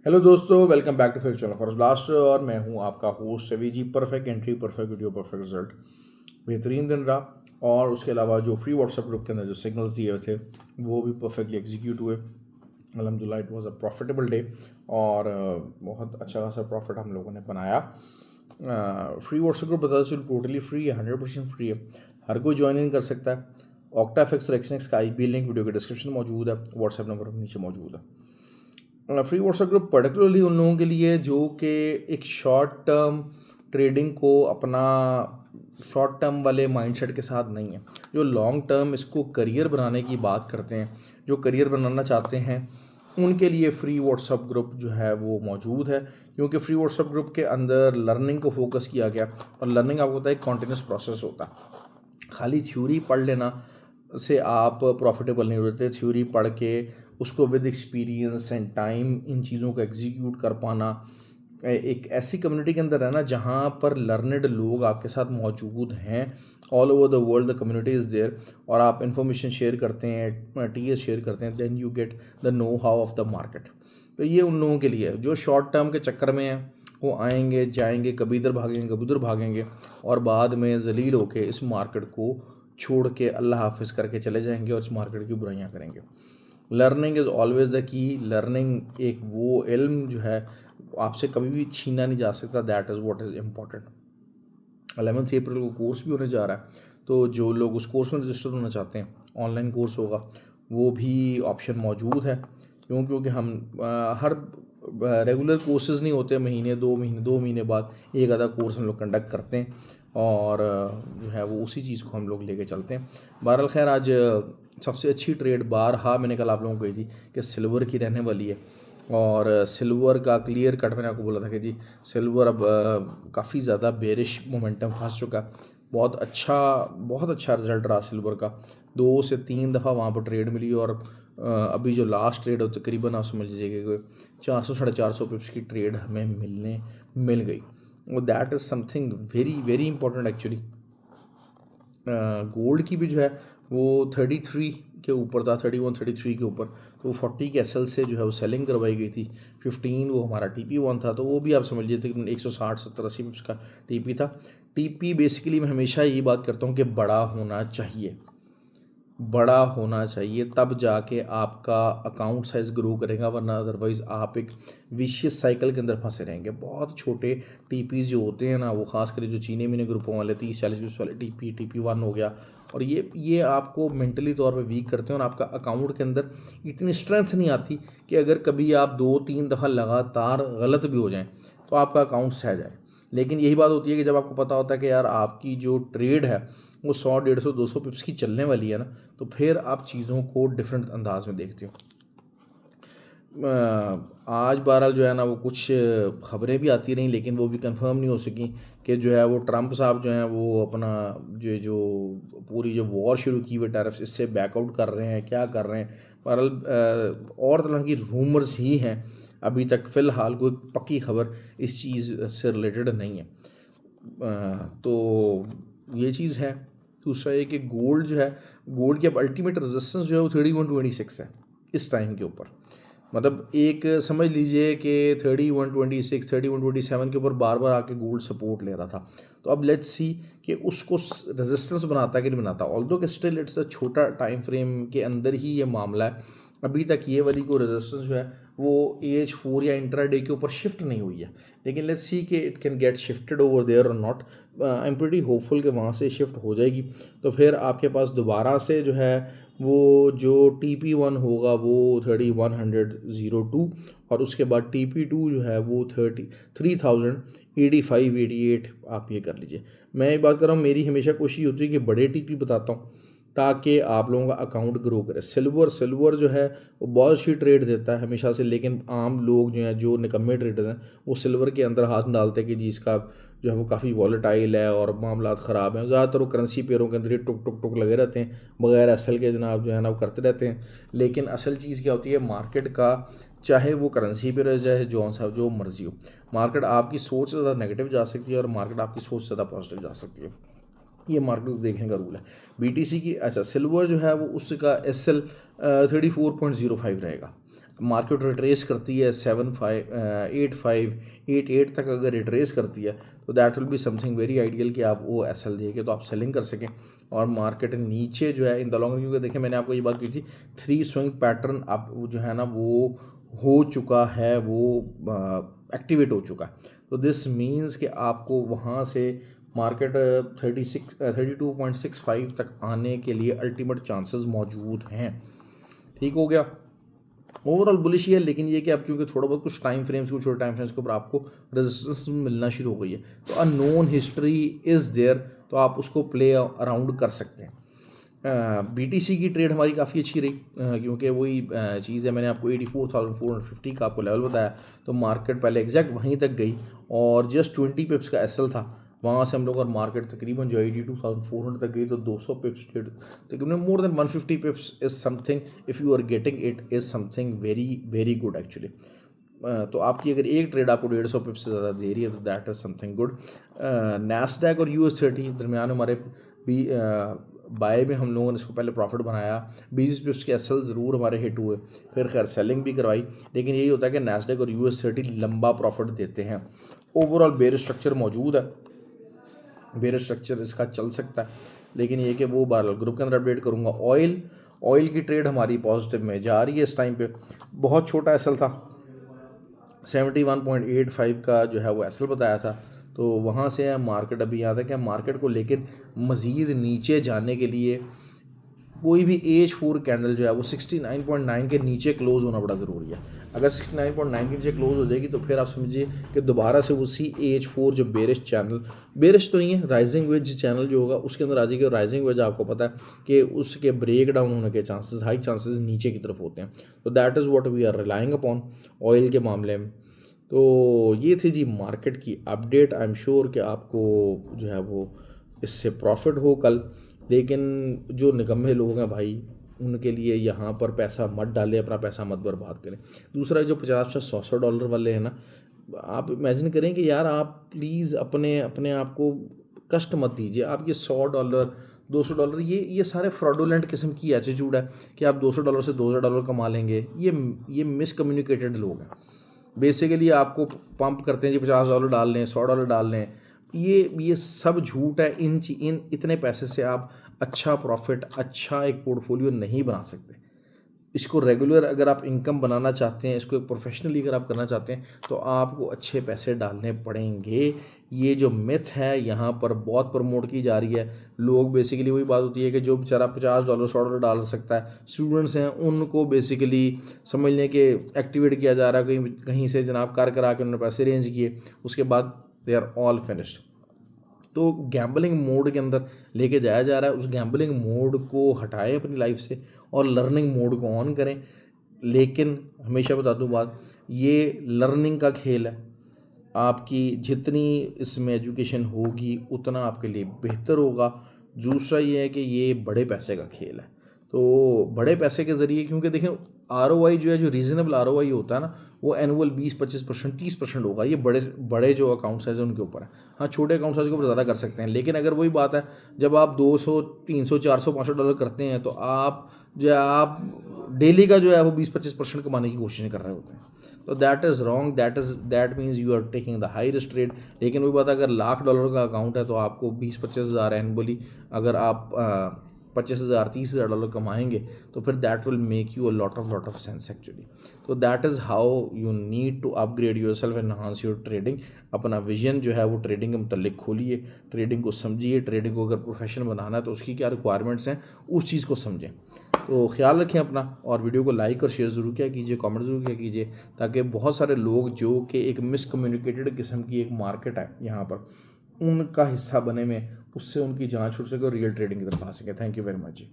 Hello दोस्तों, welcome back to फिर channel for blast. और मैं हूं आपका host Ravi ji. Perfect entry, perfect video, perfect result, बेहतरीन दिन रहा। और उसके अलावा जो फ्री व्हाट्सएप ग्रुप के अंदर जो सिग्नल्स दिए हुए थे वो भी परफेक्टली एग्जीक्यूट हुए। अल्हम्दुलिल्लाह it was a profitable day और बहुत अच्छा खासा प्रॉफिट हम लोगों ने बनाया। फ्री व्हाट्सएप ग्रुप बता चलो टोटली फ्री है, 100% फ्री है, हर कोई ज्वाइन इन कर सकता है। ऑक्टाफिक्स और एक्सनेक्स का IB लिंक वीडियो के डिस्क्रिप्शन में मौजूद है, व्हाट्सएप नंबर नीचे मौजूद है। फ्री व्हाट्सएप ग्रुप पर्टिकुलरली उन लोगों के लिए जो कि एक शॉर्ट टर्म ट्रेडिंग को अपना शॉर्ट टर्म वाले माइंडसेट के साथ नहीं है, जो लॉन्ग टर्म इसको करियर बनाने की बात करते हैं, जो करियर बनाना चाहते हैं, उनके लिए फ्री व्हाट्सएप ग्रुप जो है वो मौजूद है। क्योंकि फ्री व्हाट्सएप ग्रुप के अंदर लर्निंग को फोकस किया गया और लर्निंग आपको पता है कॉन्टिन्यूस प्रोसेस होता है। खाली थ्योरी पढ़ लेना से आप प्रॉफिटेबल नहीं होते। थ्योरी पढ़ के उसको with experience and time in चीज़ों को एग्जीक्यूट कर पाना, एक ऐसी कम्युनिटी के अंदर रहना जहाँ पर लर्नड लोग आपके साथ मौजूद हैं। All over the world the community is there और आप इंफॉर्मेशन शेयर करते हैं, TS शेयर करते हैं, then you get the know how of the market. तो ये उन लोगों के लिए है जो शॉर्ट टर्म के चक्कर में हैं। वो आएंगे जाएंगे, कभी इधर भागेंगे कभी उधर भागेंगे और बाद में जलील होके इस मार्केट को छोड़ के अल्लाह हाफिज़ करके चले जाएंगे और इस मार्केट की बुराइयां करेंगे। Learning is always the key. Learning एक वो इल्म जो है आपसे कभी भी छीना नहीं जा सकता। That is what is important. 11 अप्रैल को कोर्स भी होने जा रहा है, तो जो लोग उस कोर्स में रजिस्टर होना चाहते हैं, ऑनलाइन कोर्स होगा, वो भी ऑप्शन मौजूद है। क्योंकि हम हर रेगुलर कोर्सेज़ नहीं होते, महीने 2 महीने बाद एक आधा कोर्स हम लोग कंडक्ट करते हैं और जो है वो उसी चीज़ को हम लोग लेके चलते हैं। बहरहाल खैर, आज सबसे अच्छी ट्रेड बारहा मैंने कल आप लोगों को कही थी कि सिल्वर की रहने वाली है। और सिल्वर का क्लियर कट मैंने आपको बोला था कि जी सिल्वर अब काफ़ी ज़्यादा बेरिश मोमेंटम फंस चुका है। बहुत अच्छा रिजल्ट रहा सिल्वर का। 2 से 3 दफ़ा वहाँ पर ट्रेड मिली और अभी जो लास्ट ट्रेड हो तकरीबन आप समझ लीजिए कि 400 450 पिप्स की ट्रेड हमें मिल गई। और that is something very very important actually. Gold की भी जो है वो 33 के ऊपर था, 31 33 के ऊपर, तो 40 के SL से जो है वो सेलिंग करवाई गई थी। 15 वो हमारा TP1 था, तो वो भी आप समझ लीजिए तकरीबन 160 70 80 पिप्स का TP था। TP बेसिकली मैं हमेशा यही बात करता हूँ कि बड़ा होना चाहिए, बड़ा होना चाहिए, तब जाके आपका अकाउंट साइज़ ग्रो करेगा, वरना अदरवाइज़ आप एक विशियस साइकिल के अंदर फंसे रहेंगे। बहुत छोटे TPs जो होते हैं ना, वो खास करके जो चीने मीने ग्रुपों वाले 30 40 पिप्स वाले TP1 हो गया, और ये आपको मेंटली तौर पे वीक करते हैं और आपका अकाउंट के अंदर इतनी स्ट्रेंथ नहीं आती कि अगर कभी आप 2 3 दफ़ा लगातार गलत भी हो जाएं तो आपका अकाउंट सह जाए। लेकिन यही बात होती है कि जब आपको पता होता है कि यार आपकी जो ट्रेड है वो 100 150 200 पिप्स की चलने वाली है ना, तो फिर आप चीज़ों को डिफरेंट अंदाज में देखते हो। आज बहरहाल जो है ना वो कुछ खबरें भी आती रहीं, लेकिन वो भी कंफर्म नहीं हो सकी कि जो है वो ट्रंप साहब जो हैं वो अपना जो पूरी जो वॉर शुरू की हुई टैरिफ्स, इससे बैकआउट कर रहे हैं, क्या कर रहे हैं। बहरहाल और तरह की रूमर्स ही हैं, अभी तक फ़िलहाल कोई पक्की खबर इस चीज़ से रिलेटेड नहीं है। तो ये चीज़ है। दूसरा ये कि गोल्ड जो है, गोल्ड की अब अल्टीमेट रेजिस्टेंस जो है वो 3126 है इस टाइम के ऊपर। मतलब एक समझ लीजिए कि 3126 3127 के ऊपर बार बार आके गोल्ड सपोर्ट ले रहा था। तो अब लेट्स सी कि उसको रेजिस्टेंस बनाता है कि नहीं बनाता। ऑल्दो कि स्टिल इट्स अ छोटा टाइम फ्रेम के अंदर ही ये मामला है। अभी तक ये वाली को रेजिस्टेंस जो है वो AH4 या इंट्राडे के ऊपर शिफ्ट नहीं हुई है, लेकिन लेट्स सी कि it can get shifted over there और not. I am pretty hopeful कि वहाँ से शिफ्ट हो जाएगी, तो फिर आपके पास दोबारा से जो है वो जो TP1 होगा वो 3102 और उसके बाद TP2 जो है वो 3085 88 आप ये कर लीजिए। मैं एक बात कर रहा हूँ, मेरी हमेशा कोशिश होती है कि बड़े TP बताता हूँ ताकि आप लोगों का अकाउंट ग्रो करे। सिल्वर जो है वो बहुत अच्छी ट्रेड देता है हमेशा से, लेकिन आम लोग जो हैं, जो निकम्मे ट्रेडर्स हैं, वो सिल्वर के अंदर हाथ डालते हैं कि जी इसका जो है वो काफ़ी वॉलेटाइल है और मामला ख़राब हैं। ज़्यादातर वो करेंसी पेयरों के अंदर ही टुक टुक टुक लगे रहते हैं, बगैर SL के जनाब जो है ना वो करते रहते हैं। लेकिन असल चीज़ क्या होती है मार्केट का, चाहे वो करेंसी पेयर हो चाहे जो मर्जी हो, मार्केट आपकी सोच से ज़्यादा नेगेटिव जा सकती है और मार्केट आपकी सोच से ज़्यादा पॉजिटिव जा सकती है। ये मार्केट को देखने का रूल है। BTC की, अच्छा सिल्वर जो है वो उसका SL 34.05 रहेगा। मार्केट रिट्रेस करती है 7.5 8 तक अगर रिट्रेस करती है तो that will be something very ideal कि आप वो एस एल देके तो आप सेलिंग कर सकें और मार्केट नीचे जो है इन द लॉन्ग, क्योंकि देखिए मैंने आपको ये बात की थी 3 स्विंग पैटर्न आप जो है ना वो हो चुका है, वो एक्टिवेट हो चुका है। तो दिस मीन्स कि आपको वहाँ से मार्केट 32.65 तक आने के लिए अल्टीमेट चांसेस मौजूद हैं। ठीक हो गया, ओवरऑल बुलिश ही है, लेकिन ये कि अब क्योंकि थोड़ा बहुत कुछ टाइम फ्रेम्स, कुछ छोटे टाइम फ्रेम्स के ऊपर आपको रेजिस्टेंस मिलना शुरू हो गई है, तो a known history is there, तो आप उसको प्ले अराउंड कर सकते हैं। BTC की ट्रेड हमारी काफ़ी अच्छी रही, क्योंकि वही चीज़ है, मैंने आपको 84,450 का आपको लेवल बताया, तो मार्केट पहले एग्जैक्ट वहीं तक गई और जस्ट 20 पिप्स का एसएल था, वहाँ से हम लोग और मार्केट तकरीबन जो 82,400 तक गई, तो 200 पिप्स ट्रेड, तकरीबन more than 150 pips is something, if you are getting it is something very very good actually. तो आपकी अगर एक ट्रेड आपको 150 पिप्स से ज़्यादा दे रही है तो that is something good. Nasdaq और US30 दरमियान हमारे भी बाय में हम लोगों ने इसको पहले प्रॉफिट बनाया, 20 पिप्स के एसएल ज़रूर हमारे हिट हुए, फिर खैर सेलिंग भी करवाई, लेकिन यही होता है कि नैस्डैक और US30 लंबा प्रॉफिट देते हैं। ओवरऑल बेयर स्ट्रक्चर मौजूद है, बेयर स्ट्रक्चर इसका चल सकता है, लेकिन ये कि वो बारल ग्रुप के अंदर अपडेट करूँगा। ऑयल की ट्रेड हमारी पॉजिटिव में जा रही है इस टाइम पे, बहुत छोटा एसएल था, 71.85 का जो है वो एसएल बताया था, तो वहाँ से मार्केट अभी यहाँ तक है मार्केट को, लेकिन मज़ीद नीचे जाने के लिए कोई भी H4 कैंडल जो है वो 69.9 के नीचे क्लोज़ होना बड़ा ज़रूरी है। अगर 69.9 के नीचे क्लोज़ हो जाएगी तो फिर आप समझिए कि दोबारा से उसी H4 जो बेरिश चैनल, बेरिश तो ही है, राइजिंग वेज चैनल जो होगा उसके अंदर आ जाएगी, और राइजिंग वेज आपको पता है कि उसके ब्रेक डाउन होने के चांसेस, हाई चांसेस नीचे की तरफ होते हैं। तो that is what we are relying upon oil के मामले में। तो ये थी जी मार्केट की अपडेट। आई एम श्योर कि आपको जो है वो इससे प्रॉफिट हो कल, लेकिन जो निकम्मे लोग हैं भाई उनके लिए यहाँ पर पैसा मत डालें, अपना पैसा मत बर्बाद करें। दूसरा जो 50-100 डॉलर वाले हैं ना, आप इमेजिन करें कि यार आप प्लीज़ अपने आप को कष्ट मत दीजिए। आप ये $100 $200 ये सारे फ्रॉडुलेंट किस्म की एटीट्यूड है कि आप $200 से $2,000 कमा लेंगे, ये मिसकम्युनिकेटेड लोग हैं। बेसिकली आपको पंप करते हैं जी $50 डाल लें, $100 डाल लें, ये सब झूठ है। इन इतने पैसे से आप अच्छा प्रॉफिट, अच्छा एक पोर्टफोलियो नहीं बना सकते। इसको रेगुलर अगर आप इनकम बनाना चाहते हैं, इसको एक प्रोफेशनली अगर आप करना चाहते हैं तो आपको अच्छे पैसे डालने पड़ेंगे। ये जो मिथ है यहाँ पर बहुत प्रमोट की जा रही है। लोग बेसिकली वही बात होती है कि जो बेचारा $50 $100 डाल सकता है, स्टूडेंट्स हैं उनको बेसिकली समझ लें कि एक्टिवेट किया जा रहा है, कहीं से जनाब कार करा के उन्होंने पैसे अरेंज किए, उसके बाद दे आर ऑल फिनिश्ड। तो गैम्बलिंग मोड के अंदर लेके जाया जा रहा है। उस गैम्बलिंग मोड को हटाएं अपनी लाइफ से और लर्निंग मोड को ऑन करें। लेकिन हमेशा बता दूं बात, ये लर्निंग का खेल है। आपकी जितनी इसमें एजुकेशन होगी उतना आपके लिए बेहतर होगा। दूसरा ये है कि ये बड़े पैसे का खेल है, तो बड़े पैसे के ज़रिए, क्योंकि देखें ROI जो है, जो रीज़नेबल ROI होता है ना, वो एनुअल 20-25% 30% होगा। ये बड़े जो अकाउंट साइज है उनके ऊपर है। हाँ, छोटे अकाउंट साइज के ऊपर ज़्यादा कर सकते हैं, लेकिन अगर वही बात है जब आप 200 300 400 500 डॉलर करते हैं तो आप डेली का जो है वो 20-25% कमाने की कोशिश कर रहे होते हैं। तो that is wrong, that means you are taking the high risk trade. लेकिन वही बात, अगर $1,00,000 का अकाउंट है तो आपको 20-25 हज़ार एनुअली अगर आप 25,000 $30,000 कमाएंगे तो फिर that will make you a lot of sense actually. तो that is how you need to upgrade yourself, enhance your trading. अपना विजन जो है वो ट्रेडिंग के मतलब खोलिए, ट्रेडिंग को समझिए। ट्रेडिंग को अगर प्रोफेशन बनाना है तो उसकी क्या रिक्वायरमेंट्स हैं उस चीज़ को समझें। तो ख्याल रखें अपना, और वीडियो को लाइक और शेयर ज़रूर किया कीजिए, कमेंट ज़रूर किया कीजिए, ताकि बहुत सारे लोग जो कि एक मिसकम्युनिकेटेड किस्म की एक मार्केट है यहाँ पर, उनका हिस्सा बने में उससे उनकी जान छूट सके और रियल ट्रेडिंग की तरफ आ सके। Thank you very much ji.